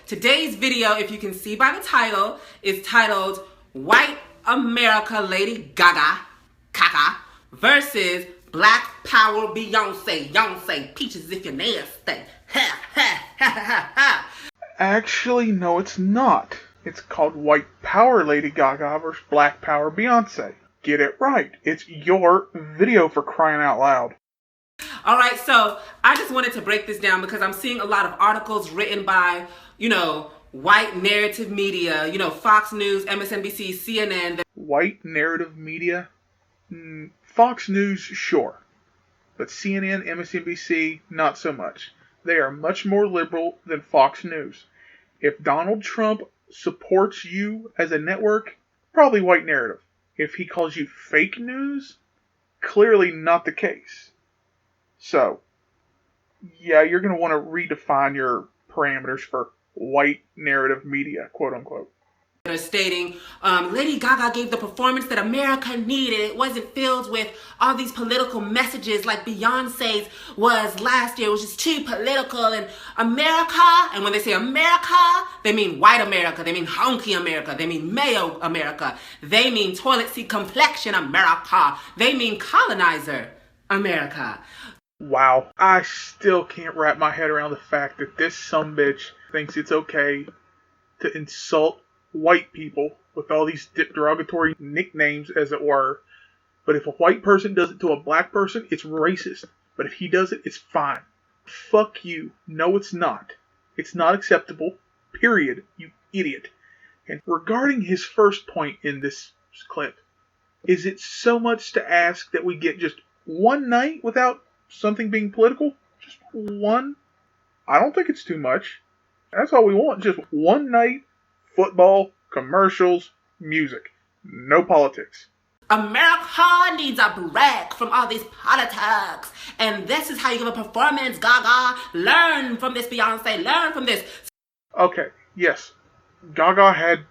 Today's video, if you can see by the title, is titled White America Lady Gaga, Kaka, versus Black Power Beyonce, Peaches if you're nasty. Ha, ha, ha, ha, ha. Actually, no, it's not. It's called White Power Lady Gaga versus Black Power Beyonce. Get it right. It's your video, for crying out loud. Alright, so I just wanted to break this down because I'm seeing a lot of articles written by, white narrative media, Fox News, MSNBC, CNN. White narrative media? Fox News, sure. But CNN, MSNBC, not so much. They are much more liberal than Fox News. If Donald Trump supports you as a network, probably white narrative. If he calls you fake news, clearly not the case. So, yeah, you're going to want to redefine your parameters for white narrative media, quote unquote. They're stating, Lady Gaga gave the performance that America needed. It wasn't filled with all these political messages like Beyonce's was last year. It was just too political. And America, and when they say America, they mean white America. They mean honky America. They mean mayo America. They mean toilet seat complexion America. They mean colonizer America. Wow. I still can't wrap my head around the fact that this sumbitch thinks it's okay to insult white people with all these derogatory nicknames, as it were. But if a white person does it to a black person, it's racist. But if he does it, it's fine. Fuck you. No, it's not. It's not acceptable. Period. You idiot. And regarding his first point in this clip, is it so much to ask that we get just one night without something being political? Just one? I don't think it's too much. That's all we want. Just one night, football, commercials, music. No politics. America needs a break from all these politics. And this is how you give a performance, Gaga. Learn from this, Beyonce. Learn from this. Okay, yes. Gaga had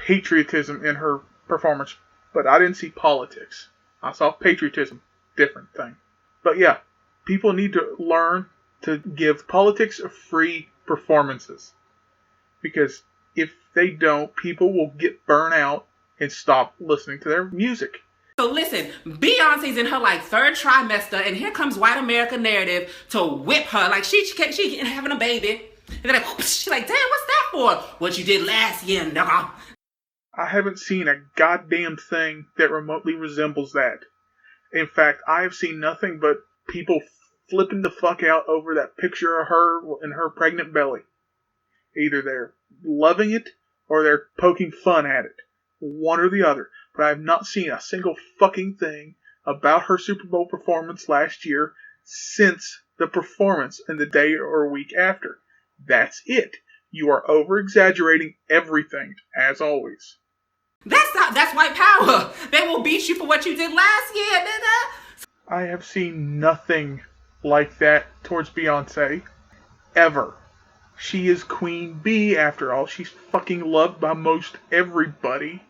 patriotism in her performance, but I didn't see politics. I saw patriotism. Different thing. But yeah, people need to learn to give politics free performances. Because if they don't, people will get burnt out and stop listening to their music. So listen, Beyonce's in her third trimester, and here comes white America narrative to whip her. Like she having a baby. And then she's like, damn, what's that for? What you did last year, nigga. I haven't seen a goddamn thing that remotely resembles that. In fact, I have seen nothing but people flipping the fuck out over that picture of her and her pregnant belly. Either they're loving it or they're poking fun at it. One or the other. But I have not seen a single fucking thing about her Super Bowl performance last year since the performance and the day or week after. That's it. You are over-exaggerating everything, as always. That's white power. They will beat you for what you did last year, nigga. I have seen nothing like that towards Beyonce. Ever. She is Queen Bee, after all. She's fucking loved by most everybody.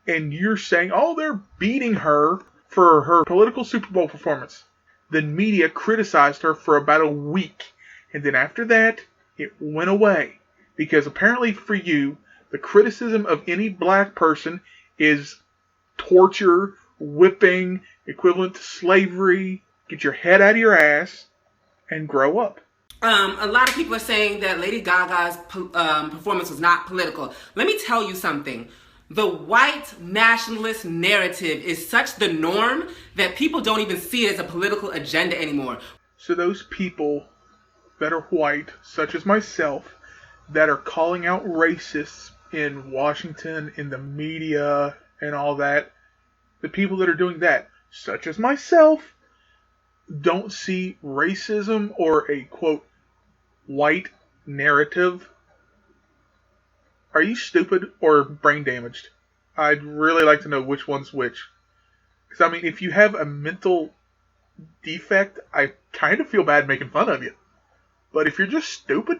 And you're saying, they're beating her for her political Super Bowl performance. The media criticized her for about a week. And then after that, it went away. Because apparently for you, the criticism of any black person is torture, whipping, equivalent to slavery. Get your head out of your ass and grow up. A lot of people are saying that Lady Gaga's performance was not political. Let me tell you something. The white nationalist narrative is such the norm that people don't even see it as a political agenda anymore. So those people that are white, such as myself, that are calling out racists in Washington, in the media, and all that, the people that are doing that, such as myself, don't see racism or a, quote, white narrative. Are you stupid or brain damaged? I'd really like to know which one's which. Because, if you have a mental defect, I kind of feel bad making fun of you. But if you're just stupid,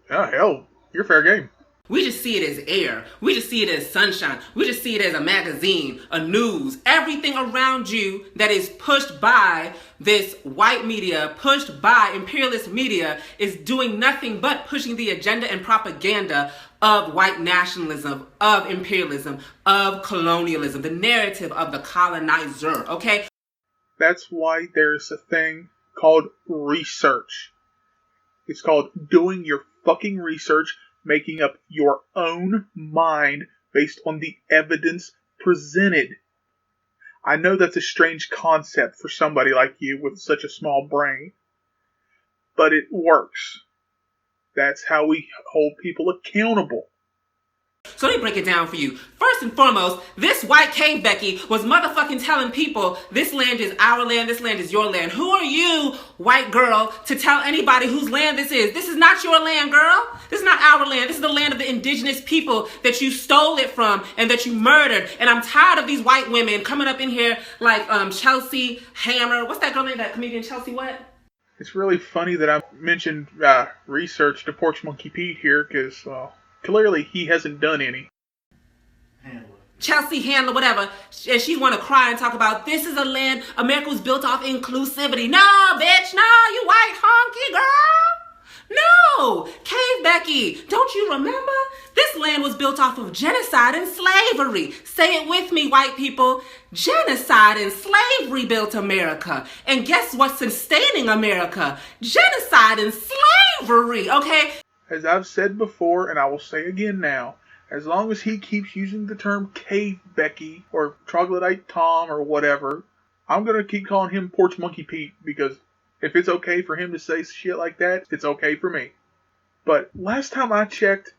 hell, you're fair game. We just see it as air. We just see it as sunshine. We just see it as a magazine, a news. Everything around you that is pushed by this white media, pushed by imperialist media, is doing nothing but pushing the agenda and propaganda of white nationalism, of imperialism, of colonialism, the narrative of the colonizer, okay? That's why there's a thing called research. It's called doing your fucking research, making up your own mind based on the evidence presented. I know that's a strange concept for somebody like you with such a small brain, but it works. That's how we hold people accountable. So let me break it down for you. First and foremost, this white cave Becky was motherfucking telling people this land is our land, this land is your land. Who are you, white girl, to tell anybody whose land this is? This is not your land, girl. This is not our land. This is the land of the indigenous people that you stole it from and that you murdered. And I'm tired of these white women coming up in here like Chelsea Hammer. What's that girl name, that comedian Chelsea what? It's really funny that I mentioned research to Porch Monkey Pete here because, clearly he hasn't done any. Chelsea Handler, whatever, and she want to cry and talk about this is a land America was built off inclusivity. No, bitch, no, you white honky girl. No, Cave Becky, don't you remember? This land was built off of genocide and slavery. Say it with me, white people. Genocide and slavery built America. And guess what's sustaining America? Genocide and slavery, okay? As I've said before, and I will say again now, as long as he keeps using the term Cave Becky or Troglodyte Tom or whatever, I'm going to keep calling him Porch Monkey Pete because if it's okay for him to say shit like that, it's okay for me. But last time I checked,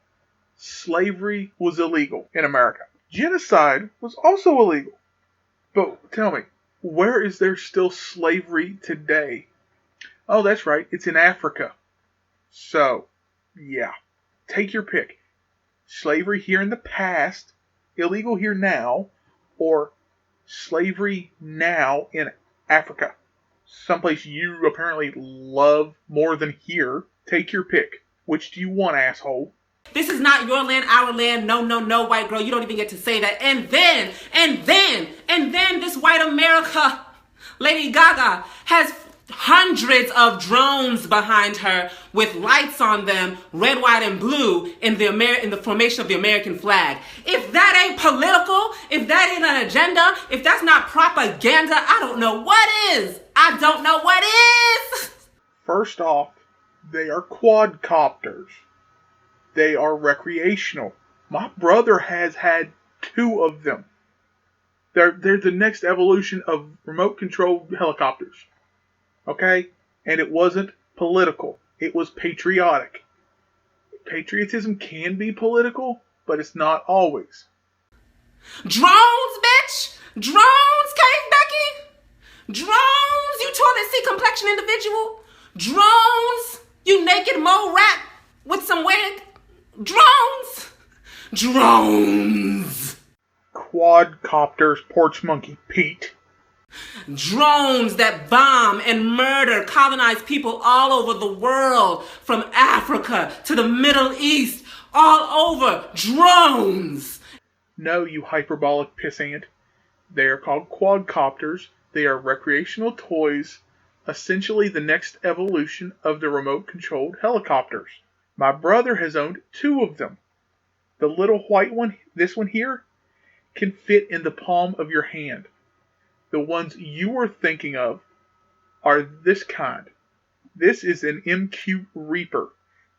slavery was illegal in America. Genocide was also illegal. But tell me, where is there still slavery today? Oh, that's right, it's in Africa. So, yeah, take your pick. Slavery here in the past, illegal here now, or slavery now in Africa. Someplace you apparently love more than here. Take your pick. Which do you want, asshole? This is not your land, our land. No, no, no, white girl. You don't even get to say that. And then this white America, Lady Gaga, has hundreds of drones behind her with lights on them, red, white, and blue in the formation of the American flag. If that ain't political, if that ain't an agenda, if that's not propaganda, I don't know what is. I don't know what is. First off, they are quadcopters. They are recreational. My brother has had 2 of them. They're the next evolution of remote-controlled helicopters. Okay? And it wasn't political. It was patriotic. Patriotism can be political, but it's not always. Drones, bitch! Drones, Cave Becky! Drones, you toilet seat complexion individual! Drones, you naked mole rat with some wig! Drones! Drones! Quadcopters, Porch Monkey Pete. Drones that bomb and murder colonized people all over the world, from Africa to the Middle East, all over. Drones! No, you hyperbolic pissant. They are called quadcopters. They are recreational toys, essentially the next evolution of the remote-controlled helicopters. My brother has owned 2 of them. The little white one, this one here, can fit in the palm of your hand. The ones you are thinking of are this kind. This is an MQ Reaper.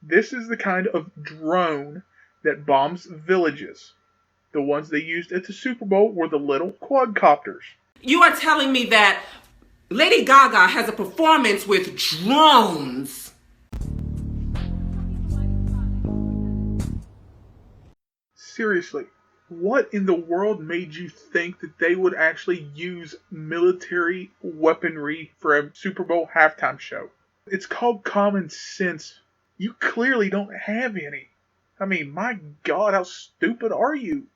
This is the kind of drone that bombs villages. The ones they used at the Super Bowl were the little quadcopters. You are telling me that Lady Gaga has a performance with drones? Seriously, what in the world made you think that they would actually use military weaponry for a Super Bowl halftime show? It's called common sense. You clearly don't have any. I mean, my God, how stupid are you?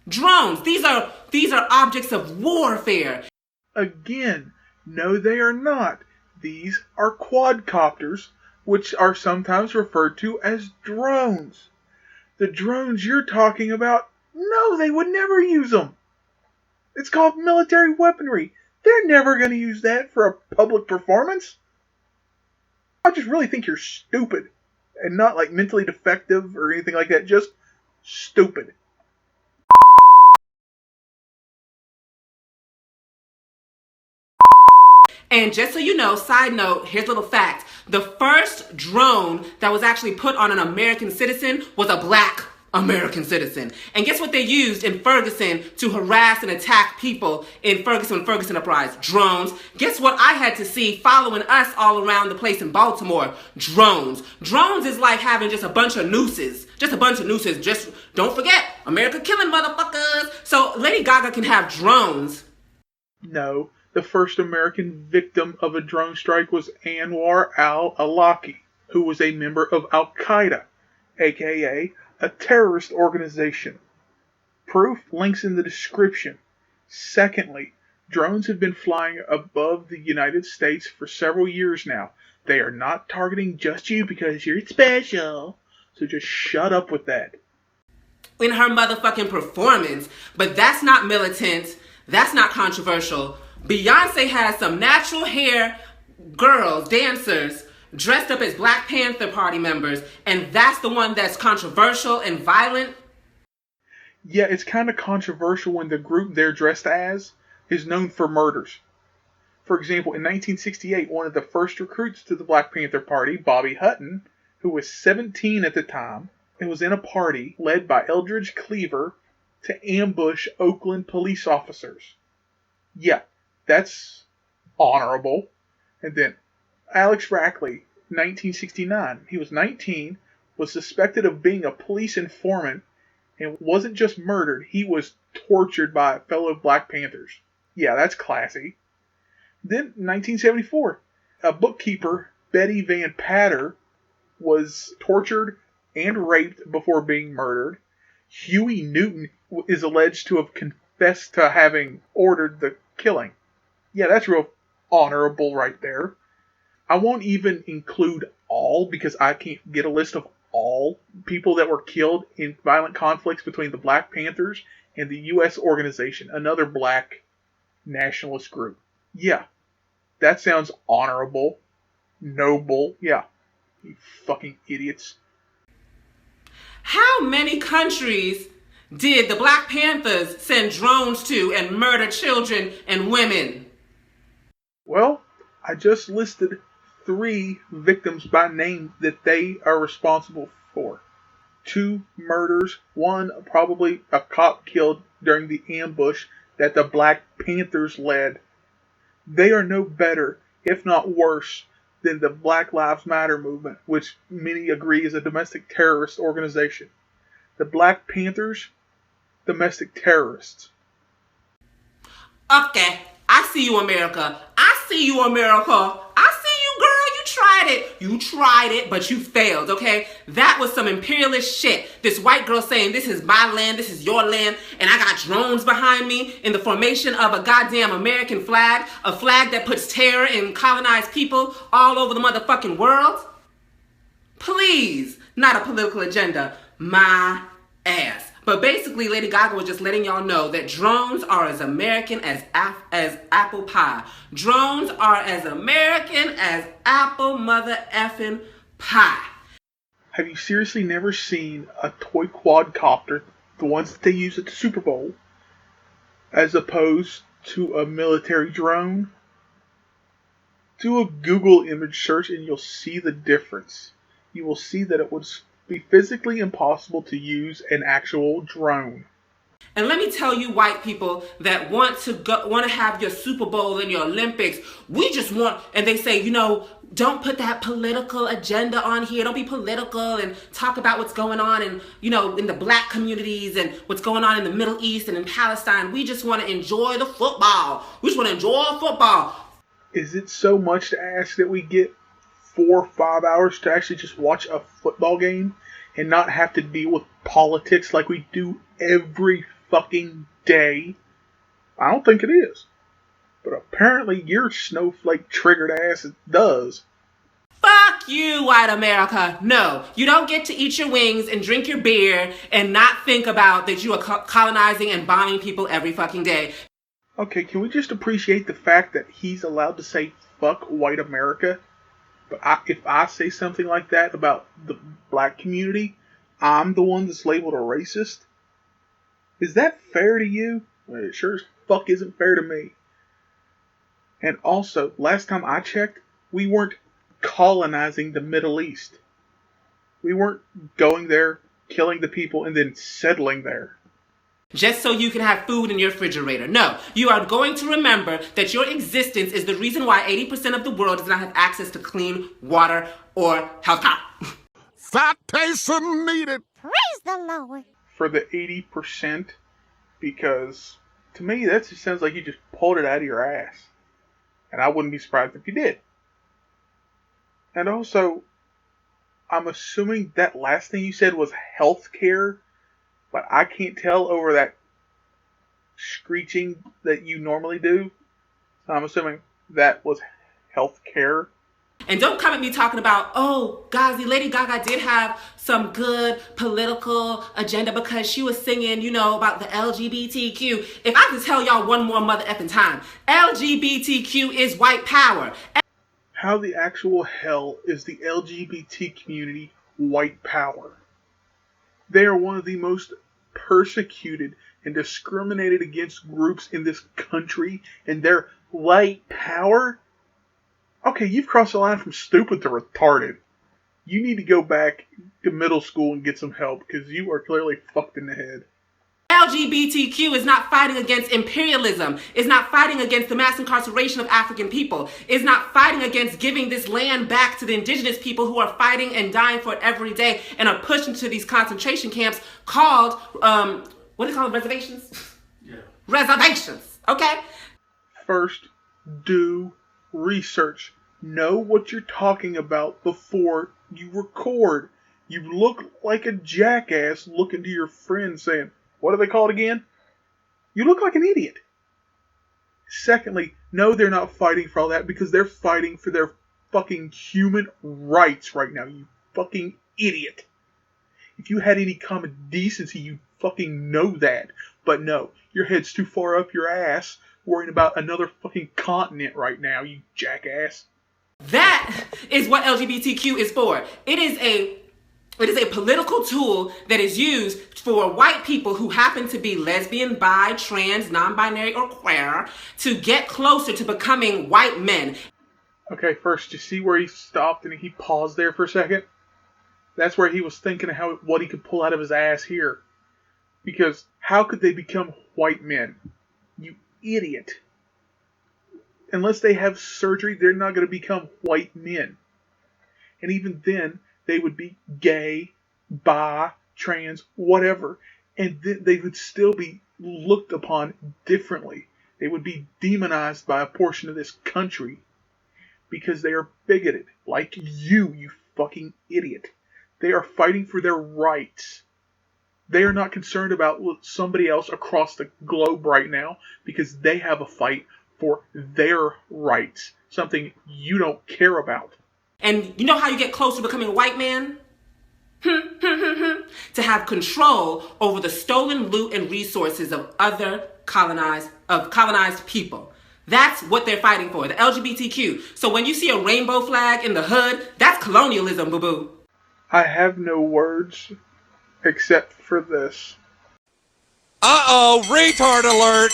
Drones, these are objects of warfare. Again, no they are not. These are quadcopters, which are sometimes referred to as drones. The drones you're talking about, no, they would never use them. It's called military weaponry. They're never going to use that for a public performance. I just really think you're stupid. And not like mentally defective or anything like that. Just stupid. And just so you know, side note, here's a little fact. The first drone that was actually put on an American citizen was a black American citizen. And guess what they used in Ferguson to harass and attack people in Ferguson Uprising? Drones. Guess what I had to see following us all around the place in Baltimore? Drones. Drones is like having just a bunch of nooses. Just don't forget, America killing motherfuckers. So Lady Gaga can have drones. No. The first American victim of a drone strike was Anwar al-Awlaki, who was a member of Al-Qaeda, aka a terrorist organization. Proof, links in the description. Secondly, drones have been flying above the United States for several years now. They are not targeting just you because you're special. So just shut up with that. In her motherfucking performance, but that's not militant, that's not controversial. Beyonce has some natural hair girls, dancers, dressed up as Black Panther Party members, and that's the one that's controversial and violent. Yeah, it's kind of controversial when the group they're dressed as is known for murders. For example, in 1968, one of the first recruits to the Black Panther Party, Bobby Hutton, who was 17 at the time, and was in a party led by Eldridge Cleaver to ambush Oakland police officers. Yeah, that's honorable. And then Alex Rackley, 1969. He was 19, was suspected of being a police informant, and wasn't just murdered, he was tortured by fellow Black Panthers. Yeah, that's classy. Then, 1974, a bookkeeper, Betty Van Patter, was tortured and raped before being murdered. Huey Newton is alleged to have confessed to having ordered the killing. Yeah, that's real honorable right there. I won't even include all because I can't get a list of all people that were killed in violent conflicts between the Black Panthers and the U.S. organization, another black nationalist group. Yeah, that sounds honorable, noble. Yeah, you fucking idiots. How many countries did the Black Panthers send drones to and murder children and women? Well, I just listed 3 victims by name that they are responsible for. 2 murders, 1 probably a cop killed during the ambush that the Black Panthers led. They are no better, if not worse, than the Black Lives Matter movement, which many agree is a domestic terrorist organization. The Black Panthers, domestic terrorists. Okay, I see you, America. I see you, America. I see you, girl. You tried it, but you failed, okay? That was some imperialist shit. This white girl saying, this is my land, this is your land, and I got drones behind me in the formation of a goddamn American flag, a flag that puts terror in colonized people all over the motherfucking world. Please, not a political agenda. My ass. But basically, Lady Gaga was just letting y'all know that drones are as American as apple pie. Drones are as American as apple mother effing pie. Have you seriously never seen a toy quadcopter, the ones that they use at the Super Bowl, as opposed to a military drone? Do a Google image search and you'll see the difference. You will see that it would be physically impossible to use an actual drone. And let me tell you, white people that want to have your Super Bowl and your Olympics, we just want, and they say, don't put that political agenda on here. Don't be political and talk about what's going on in the black communities and what's going on in the Middle East and in Palestine. We just want to enjoy the football. We just want to enjoy football. Is it so much to ask that we get 4 or 5 hours to actually just watch a football game and not have to deal with politics like we do every fucking day? I don't think it is. But apparently your snowflake triggered ass does. Fuck Fuck you, white America. No, you don't get to eat your wings and drink your beer and not think about that you are colonizing and bombing people every fucking day. Okay, can we just appreciate the fact that he's allowed to say fuck white America? But if I say something like that about the black community, I'm the one that's labeled a racist? Is that fair to you? Well, it sure as fuck isn't fair to me. And also, last time I checked, we weren't colonizing the Middle East. We weren't going there, killing the people, and then settling there. Just so you can have food in your refrigerator. No, you are going to remember that your existence is the reason why 80% of the world does not have access to clean water or health care. Citation needed. Praise the Lord. For the 80%, because to me that just sounds like you just pulled it out of your ass. And I wouldn't be surprised if you did. And also, I'm assuming that last thing you said was health care, but I can't tell over that screeching that you normally do. So I'm assuming that was health care. And don't come at me talking about, oh, Gazi, Lady Gaga did have some good political agenda because she was singing, you know, about the LGBTQ. If I could tell y'all one more mother effing time, LGBTQ is white power. How the actual hell is the LGBT community white power? They are one of the most persecuted and discriminated against groups in this country, and they're white power? Okay, you've crossed the line from stupid to retarded. You need to go back to middle school and get some help, because you are clearly fucked in the head. LGBTQ is not fighting against imperialism, is not fighting against the mass incarceration of African people, is not fighting against giving this land back to the indigenous people who are fighting and dying for it every day and are pushed into these concentration camps called, what do you call them, reservations? Yeah. Reservations, okay? First, do research. Know what you're talking about before you record. You look like a jackass looking to your friend saying, what are they called again? You look like an idiot. Secondly, no, they're not fighting for all that because they're fighting for their fucking human rights right now, you fucking idiot. If you had any common decency, you'd fucking know that. But no, your head's too far up your ass worrying about another fucking continent right now, you jackass. That is what LGBTQ is for. It is a political tool that is used for white people who happen to be lesbian, bi, trans, non-binary, or queer to get closer to becoming white men. Okay, first, you see where he stopped and he paused there for a second? That's where he was thinking of what he could pull out of his ass here. Because how could they become white men? You idiot. Unless they have surgery, they're not going to become white men. And even then, they would be gay, bi, trans, whatever. And they would still be looked upon differently. They would be demonized by a portion of this country. Because they are bigoted. Like you fucking idiot. They are fighting for their rights. They are not concerned about somebody else across the globe right now. Because they have a fight for their rights. Something you don't care about. And you know how you get closer to becoming a white man? To have control over the stolen loot and resources of other colonized people. That's what they're fighting for, the LGBTQ. So when you see a rainbow flag in the hood, that's colonialism, boo-boo. I have no words except for this. Uh-oh, retard alert!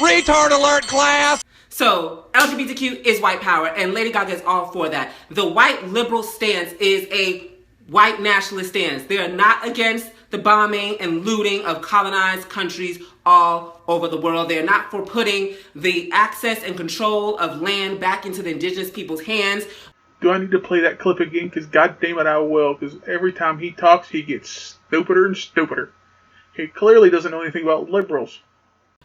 Retard alert, class! So, LGBTQ is white power, and Lady Gaga is all for that. The white liberal stance is a white nationalist stance. They are not against the bombing and looting of colonized countries all over the world. They're not for putting the access and control of land back into the indigenous people's hands. Do I need to play that clip again? Because goddamn it, I will. Because every time he talks, he gets stupider and stupider. He clearly doesn't know anything about liberals.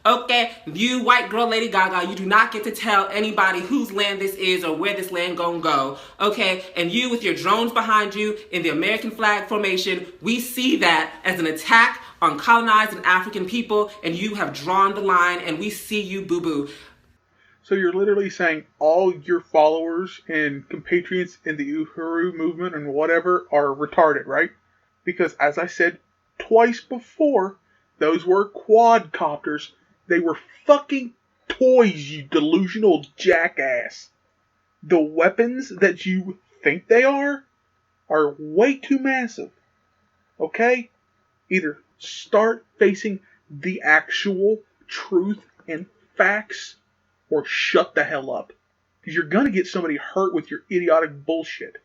Okay, you white girl Lady Gaga, you do not get to tell anybody whose land this is or where this land gonna go, okay? And you with your drones behind you in the American flag formation, we see that as an attack on colonized and African people, and you have drawn the line, and we see you, boo-boo. So you're literally saying all your followers and compatriots in the Uhuru movement and whatever are retarded, right? Because as I said twice before, those were quadcopters. They were fucking toys, you delusional jackass. The weapons that you think they are way too massive. Okay? Either start facing the actual truth and facts, or shut the hell up. Because you're going to get somebody hurt with your idiotic bullshit.